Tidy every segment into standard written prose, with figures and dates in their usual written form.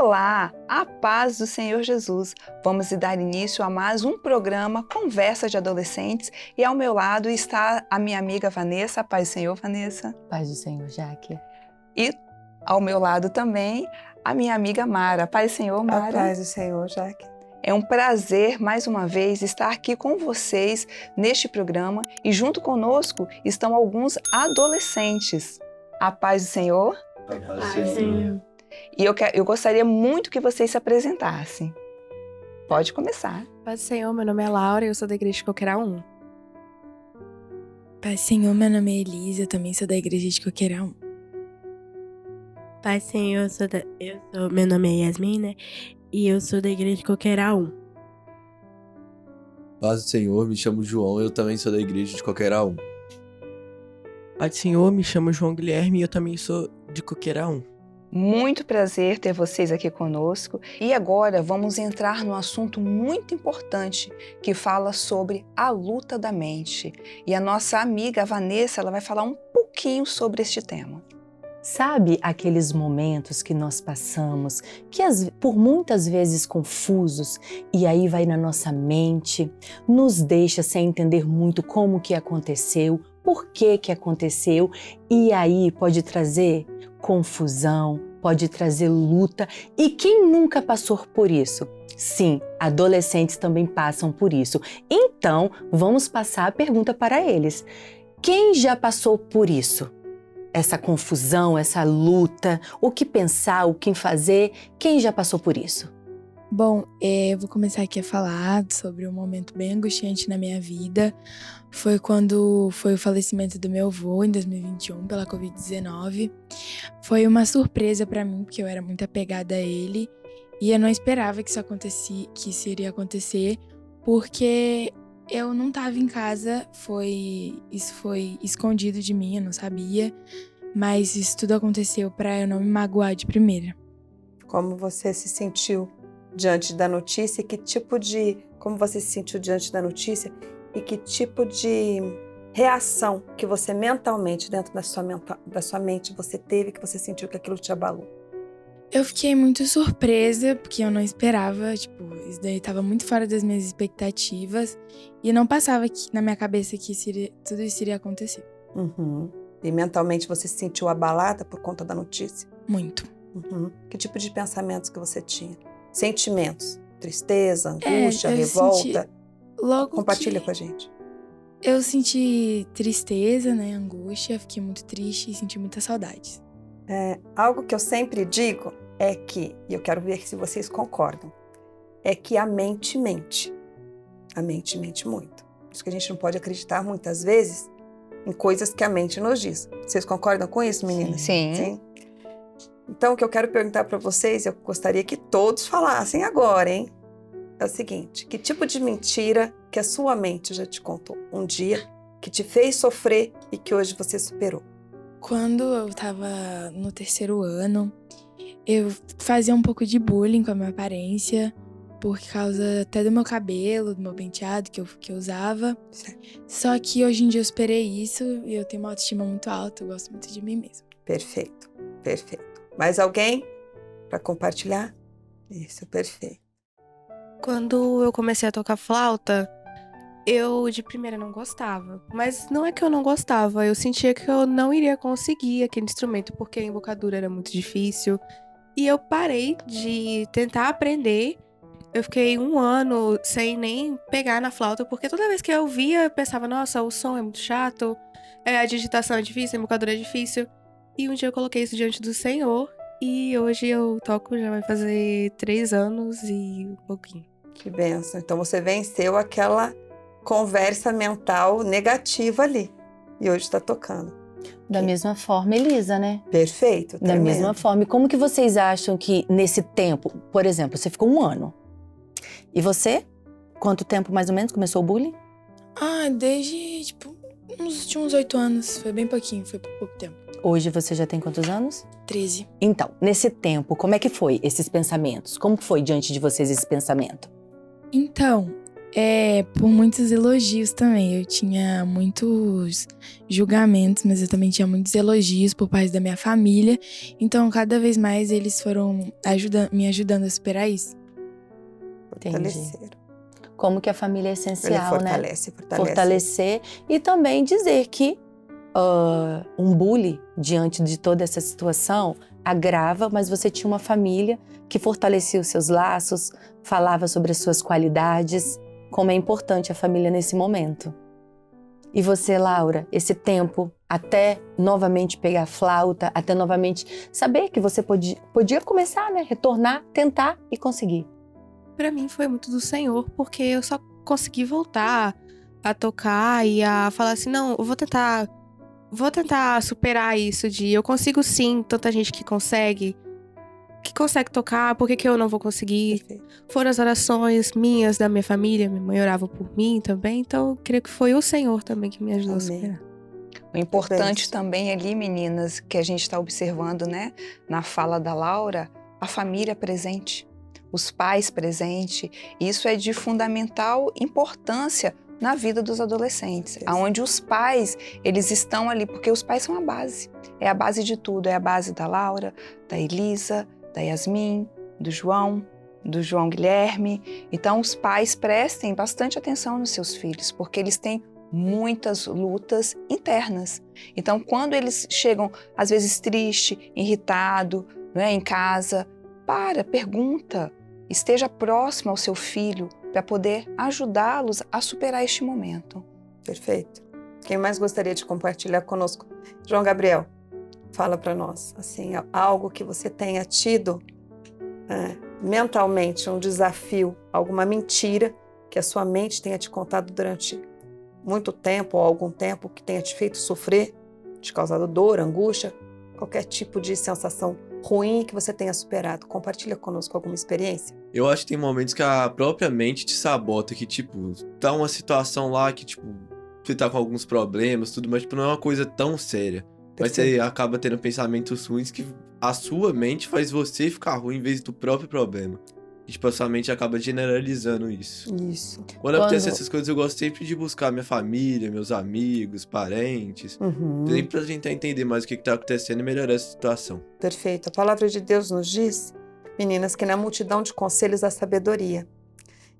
Olá, a paz do Senhor Jesus. Vamos dar início a mais um programa Conversa de Adolescentes e ao meu lado está a minha amiga Vanessa. A paz do Senhor, Vanessa. Paz do Senhor, Jaque. E ao meu lado também a minha amiga Mara. Paz do Senhor, Mara. A paz do Senhor, Jaque. É um prazer, mais uma vez, estar aqui com vocês neste programa e junto conosco estão alguns adolescentes. A paz do Senhor. A paz do Senhor. E eu gostaria muito que vocês se apresentassem. Pode começar. Paz do Senhor, meu nome é Laura e eu sou da Igreja de Coqueirá 1. Paz do Senhor, meu nome é Elisa, eu também sou da Igreja de Coqueirá 1. Paz do Senhor, meu nome é Yasmin, né? E eu sou da Igreja de Coqueirá 1. Paz do Senhor, me chamo João e eu também sou da Igreja de Coqueirá 1. Paz do Senhor, me chamo João Guilherme e eu também sou de Coqueirá 1. Muito prazer ter vocês aqui conosco. E agora vamos entrar num assunto muito importante que fala sobre a luta da mente. E a nossa amiga Vanessa, ela vai falar um pouquinho sobre este tema. Sabe aqueles momentos que nós passamos, que por muitas vezes confusos, e aí vai na nossa mente, nos deixa sem entender muito como que aconteceu, por que que aconteceu, e aí pode trazer confusão, pode trazer luta. E quem nunca passou por isso? Sim, adolescentes também passam por isso. Então, vamos passar a pergunta para eles. Quem já passou por isso? Essa confusão, essa luta, o que pensar, o que fazer, quem já passou por isso? Bom, eu vou começar aqui a falar sobre um momento bem angustiante na minha vida. Foi quando foi o falecimento do meu avô em 2021 pela Covid-19. Foi uma surpresa pra mim, porque eu era muito apegada a ele. E eu não esperava que isso iria acontecer, porque eu não estava em casa, isso foi escondido de mim, eu não sabia. Mas isso tudo aconteceu pra eu não me magoar de primeira. Como você se sentiu diante da notícia? Como você se sentiu diante da notícia? E que tipo de reação que você mentalmente, dentro da sua mente, você teve, que você sentiu que aquilo te abalou? Eu fiquei muito surpresa, porque eu não esperava, isso daí estava muito fora das minhas expectativas. E não passava na minha cabeça que tudo isso iria acontecer. Uhum. E mentalmente você se sentiu abalada por conta da notícia? Muito. Uhum. Que tipo de pensamentos que você tinha? Sentimentos? Tristeza, angústia, revolta? Compartilha com a gente. Eu senti tristeza, né, angústia, fiquei muito triste e senti muitas saudades. Algo que eu sempre digo é que, e eu quero ver se vocês concordam, é que a mente mente. A mente mente muito. Por isso que a gente não pode acreditar muitas vezes em coisas que a mente nos diz. Vocês concordam com isso, meninas? Sim. Então, o que eu quero perguntar para vocês, eu gostaria que todos falassem agora, hein? É o seguinte: que tipo de mentira que a sua mente já te contou um dia, que te fez sofrer e que hoje você superou? Quando eu tava no 3º ano, eu fazia um pouco de bullying com a minha aparência, por causa até do meu cabelo, do meu penteado que eu usava. Só que hoje em dia eu superei isso e eu tenho uma autoestima muito alta, eu gosto muito de mim mesma. Perfeito, perfeito. Mais alguém para compartilhar? Isso, perfeito. Quando eu comecei a tocar flauta, eu de primeira não gostava. Mas não é que eu não gostava, eu sentia que eu não iria conseguir aquele instrumento, porque a embocadura era muito difícil. E eu parei de tentar aprender. Eu fiquei 1 ano sem nem pegar na flauta, porque toda vez que eu via, eu pensava, nossa, o som é muito chato, a digitação é difícil, a embocadura é difícil. E um dia eu coloquei isso diante do Senhor, e hoje eu toco, já vai fazer 3 anos e um pouquinho. Que bênção. Então você venceu aquela conversa mental negativa ali, e hoje está tocando. Da mesma forma, Elisa, né? Perfeito. Da mesma forma. E como que vocês acham que nesse tempo, por exemplo, você ficou 1 ano, e você? Quanto tempo mais ou menos começou o bullying? Desde, uns 8 anos. Foi bem pouquinho, foi por pouco tempo. Hoje você já tem quantos anos? 13. Então, nesse tempo, como é que foi esses pensamentos? Como foi diante de vocês esse pensamento? Então, Por muitos elogios também. Eu tinha muitos julgamentos, mas eu também tinha muitos elogios por parte da minha família. Então, cada vez mais eles foram me ajudando a superar isso. Fortalecer. Como que a família é Ele essencial, né? fortalece. Fortalecer e também dizer que um bullying diante de toda essa situação agrava, mas você tinha uma família que fortalecia os seus laços, falava sobre as suas qualidades, como é importante a família nesse momento. E você, Laura, esse tempo até novamente pegar a flauta, até novamente saber que você podia começar, né? Retornar, tentar e conseguir. Pra mim foi muito do Senhor, porque eu só consegui voltar a tocar e a falar assim, não, eu vou tentar superar isso eu consigo sim, tanta gente que consegue tocar, por que eu não vou conseguir? Perfeito. Foram as orações minhas, da minha família, minha mãe orava por mim também, então eu creio que foi o Senhor também que me ajudou a Amém. superar. O importante Bem. também ali, meninas, que a gente está observando, né, na fala da Laura, a família presente, os pais presentes. Isso é de fundamental importância na vida dos adolescentes, aonde os pais, eles estão ali, porque os pais são a base. É a base de tudo, é a base da Laura, da Elisa, da Yasmin, do João Guilherme. Então, os pais prestem bastante atenção nos seus filhos, porque eles têm muitas lutas internas. Então, quando eles chegam, às vezes, triste, irritado, né, em casa, pergunta, esteja próximo ao seu filho para poder ajudá-los a superar este momento. Perfeito. Quem mais gostaria de compartilhar conosco? João Gabriel, fala para nós, assim, algo que você tenha tido mentalmente, um desafio, alguma mentira que a sua mente tenha te contado durante muito tempo ou algum tempo, que tenha te feito sofrer, te causado dor, angústia, qualquer tipo de sensação ruim que você tenha superado. Compartilha conosco alguma experiência. Eu acho que tem momentos que a própria mente te sabota, que, tipo, tá uma situação lá que, tipo, você tá com alguns problemas, tudo, mas, tipo, não é uma coisa tão séria. Mas você acaba tendo pensamentos ruins que a sua mente faz você ficar ruim em vez do próprio problema. E, tipo, a sua mente acaba generalizando isso. Isso. Quando acontece essas coisas, eu gosto sempre de buscar minha família, meus amigos, parentes, sempre pra tentar entender mais o que tá acontecendo e melhorar essa situação. Perfeito. A palavra de Deus nos diz, meninas, que na multidão de conselhos há sabedoria.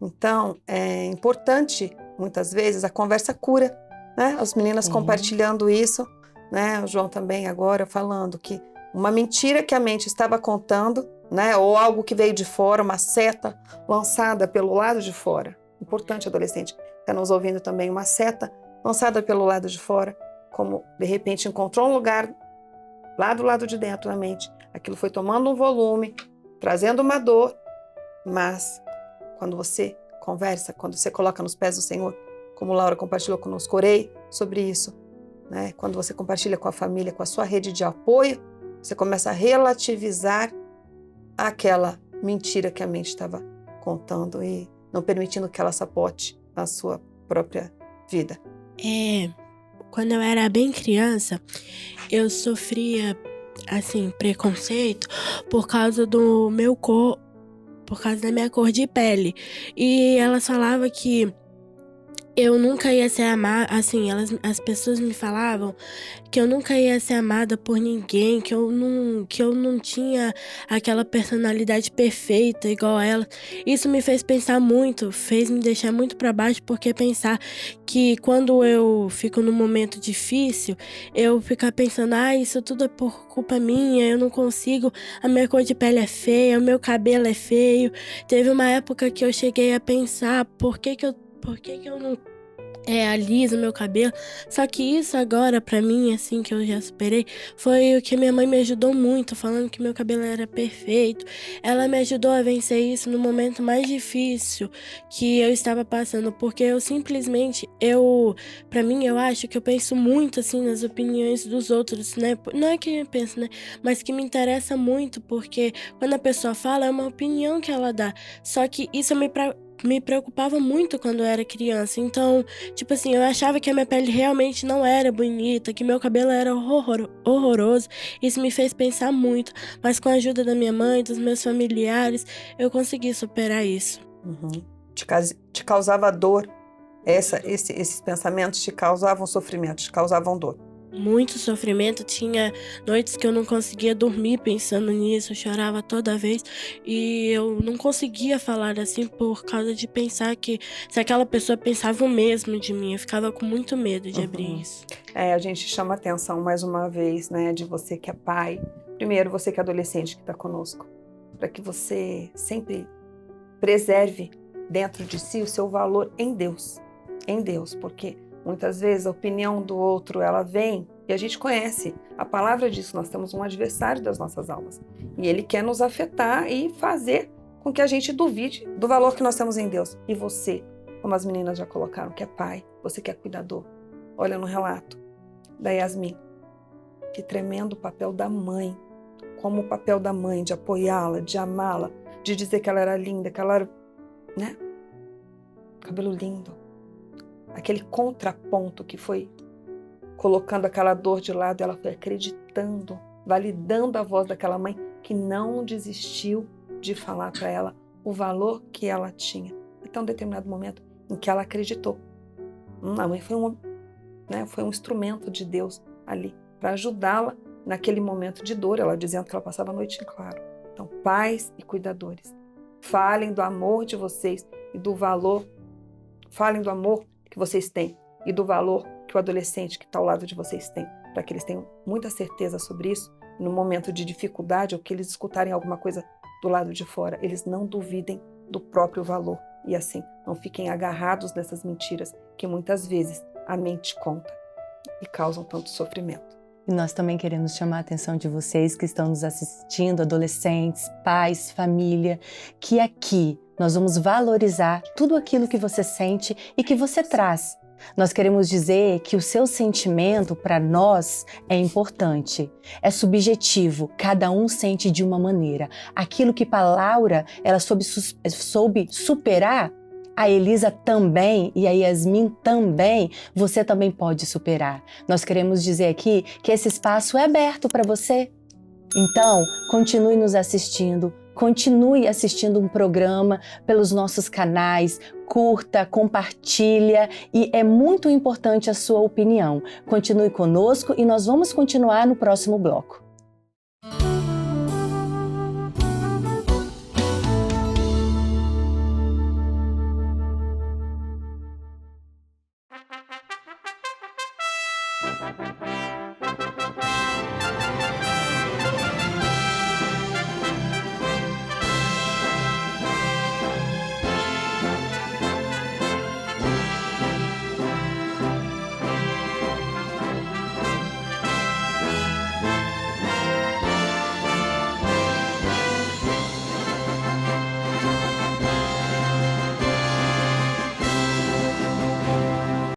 Então, é importante, muitas vezes, a conversa cura, né? As meninas compartilhando isso, né? O João também agora falando que uma mentira que a mente estava contando, né? Ou algo que veio de fora, uma seta lançada pelo lado de fora. Importante, adolescente, está nos ouvindo também, uma seta lançada pelo lado de fora, como de repente encontrou um lugar lá do lado de dentro da mente. Aquilo foi tomando um volume, trazendo uma dor, mas quando você conversa, quando você coloca nos pés do Senhor, como Laura compartilhou conosco, orei sobre isso, né? Quando você compartilha com a família, com a sua rede de apoio, você começa a relativizar aquela mentira que a mente estava contando e não permitindo que ela sabote a sua própria vida. Quando eu era bem criança, eu sofria, assim, preconceito por causa do meu por causa da minha cor de pele. E elas falavam que eu nunca ia ser amada, assim, as pessoas me falavam que eu nunca ia ser amada por ninguém, que eu não tinha aquela personalidade perfeita igual a ela. Isso me fez pensar muito, fez me deixar muito pra baixo, porque pensar que quando eu fico num momento difícil, eu ficar pensando, isso tudo é por culpa minha, eu não consigo, a minha cor de pele é feia, o meu cabelo é feio. Teve uma época que eu cheguei a pensar, por que que eu não aliso meu cabelo? Só que isso agora, pra mim, assim, que eu já superei, foi o que minha mãe me ajudou muito, falando que meu cabelo era perfeito. Ela me ajudou a vencer isso no momento mais difícil que eu estava passando, porque eu simplesmente, pra mim, eu acho que eu penso muito, assim, nas opiniões dos outros, né? Não é que eu penso, né? Mas que me interessa muito, porque quando a pessoa fala, é uma opinião que ela dá. Só que isso me preocupava muito quando eu era criança. Então, tipo assim, eu achava que a minha pele realmente não era bonita, que meu cabelo era horroroso. Isso me fez pensar muito. Mas com a ajuda da minha mãe, dos meus familiares, eu consegui superar isso. te causava dor, esses pensamentos te causavam sofrimento, te causavam dor. Muito sofrimento, tinha noites que eu não conseguia dormir pensando nisso, eu chorava toda vez e eu não conseguia falar assim por causa de pensar que se aquela pessoa pensava o mesmo de mim, eu ficava com muito medo de abrir isso. A gente chama atenção mais uma vez, né, de você que é pai, primeiro você que é adolescente que está conosco, para que você sempre preserve dentro de si o seu valor em Deus, porque muitas vezes a opinião do outro, ela vem e a gente conhece. A palavra diz que nós temos um adversário das nossas almas. E ele quer nos afetar e fazer com que a gente duvide do valor que nós temos em Deus. E você, como as meninas já colocaram, que é pai, você que é cuidador. Olha no relato da Yasmin. Que tremendo papel da mãe. Como o papel da mãe de apoiá-la, de amá-la, de dizer que ela era linda, que ela era, né? Cabelo lindo. Aquele contraponto que foi colocando aquela dor de lado, ela foi acreditando, validando a voz daquela mãe que não desistiu de falar para ela o valor que ela tinha. Até um determinado momento em que ela acreditou. A mãe foi um instrumento de Deus ali para ajudá-la naquele momento de dor, ela dizendo que ela passava a noite em claro. Então, pais e cuidadores, falem do amor de vocês e do valor, falem do amor que vocês têm e do valor que o adolescente que está ao lado de vocês tem, para que eles tenham muita certeza sobre isso, no momento de dificuldade ou que eles escutarem alguma coisa do lado de fora, eles não duvidem do próprio valor e assim, não fiquem agarrados nessas mentiras que muitas vezes a mente conta e causam tanto sofrimento. E nós também queremos chamar a atenção de vocês que estão nos assistindo, adolescentes, pais, família, que aqui nós vamos valorizar tudo aquilo que você sente e que você traz. Nós queremos dizer que o seu sentimento para nós é importante, é subjetivo, cada um sente de uma maneira. Aquilo que para Laura ela soube superar, a Elisa também e a Yasmin também, você também pode superar. Nós queremos dizer aqui que esse espaço é aberto para você. Então, continue nos assistindo, continue assistindo um programa pelos nossos canais, curta, compartilha e é muito importante a sua opinião. Continue conosco e nós vamos continuar no próximo bloco.